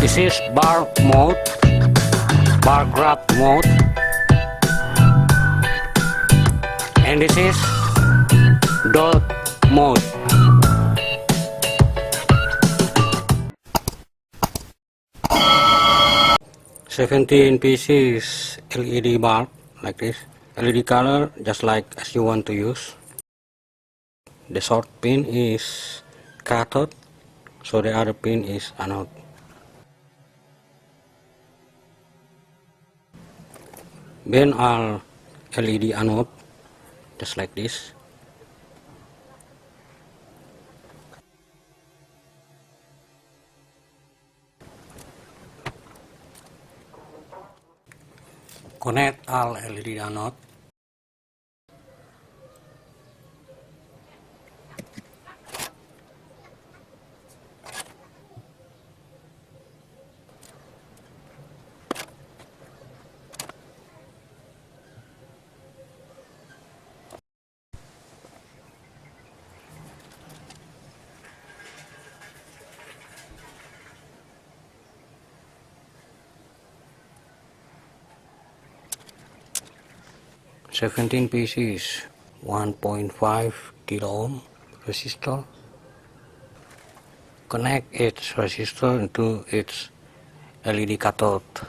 This is bar mode, bar graph mode, and this is dot mode. Seventeen pieces LED bulb like this. LED color just like as you want to use. The short pin is cathode, so the other pin is anode. Then all LED anode just like this. Connect all LED anode. Seventeen pieces, 1.5 kilo ohm resistor. Connect its resistor into its LED cathode.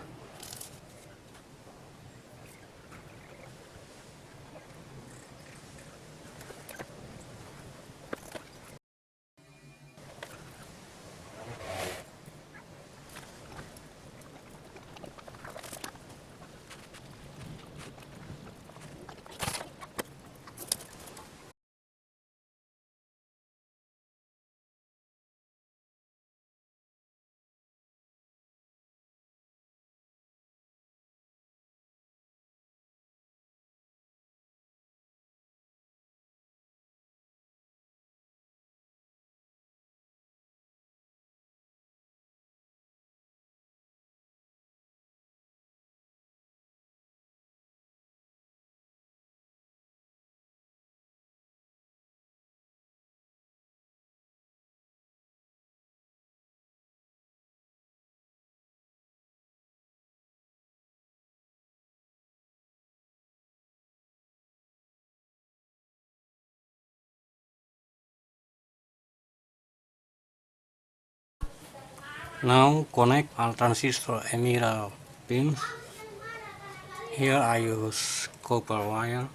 Now connect all transistor emitter pins. Here I use copper wire.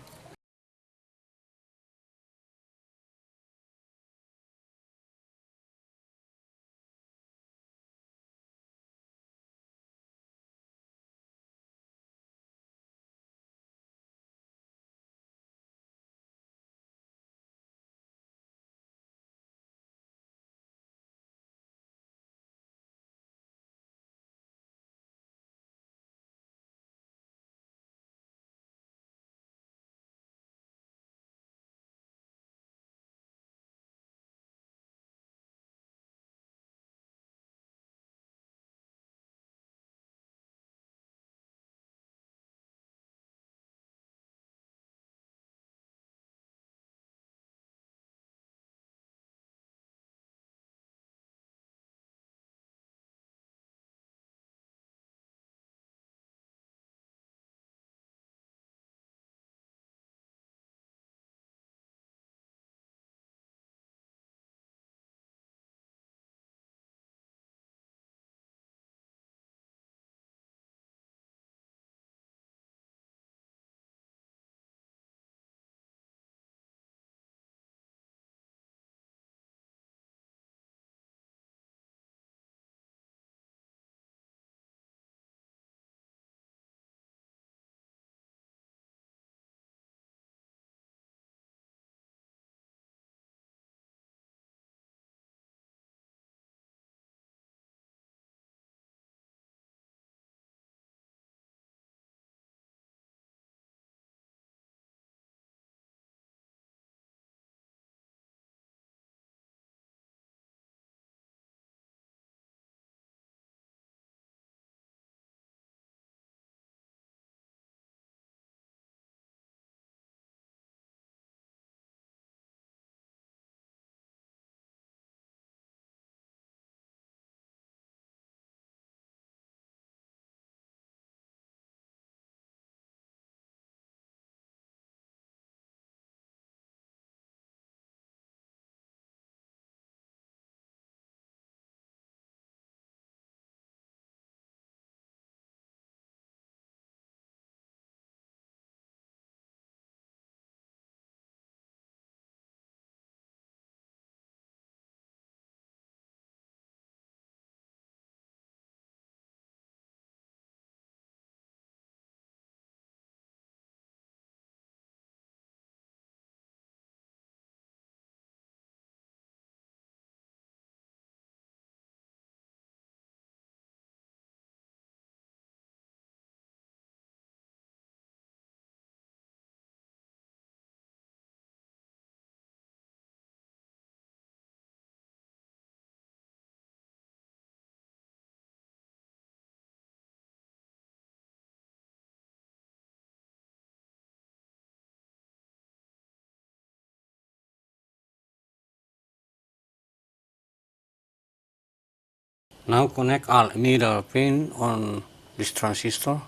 Now connect all emitter pin on this transistor.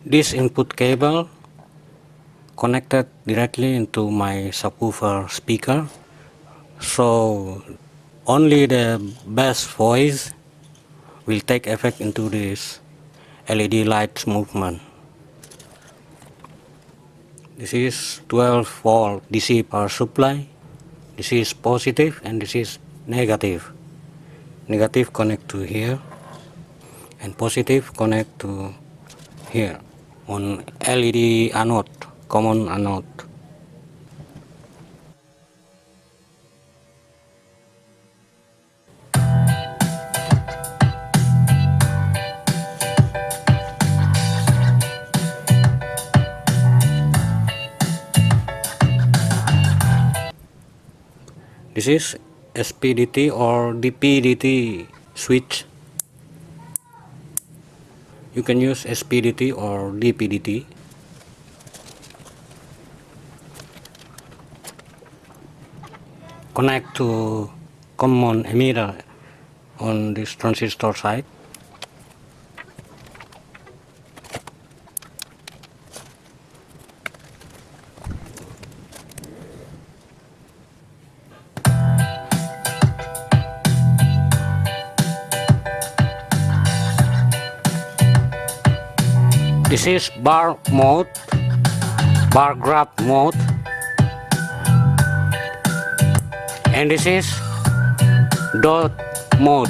This input cable connected directly into my subwoofer speaker, so only the bass voice will take effect into this LED lights movement. This is 12 volt DC power supply. This is positive and this is negative. Negative connect to here and positive connect to here on LED anode, common anode. This is SPDT or DPDT switch. You can use SPDT or DPDT. Connect to common emitter on this transistor side. This is bar mode, bar graph mode, and this is dot mode.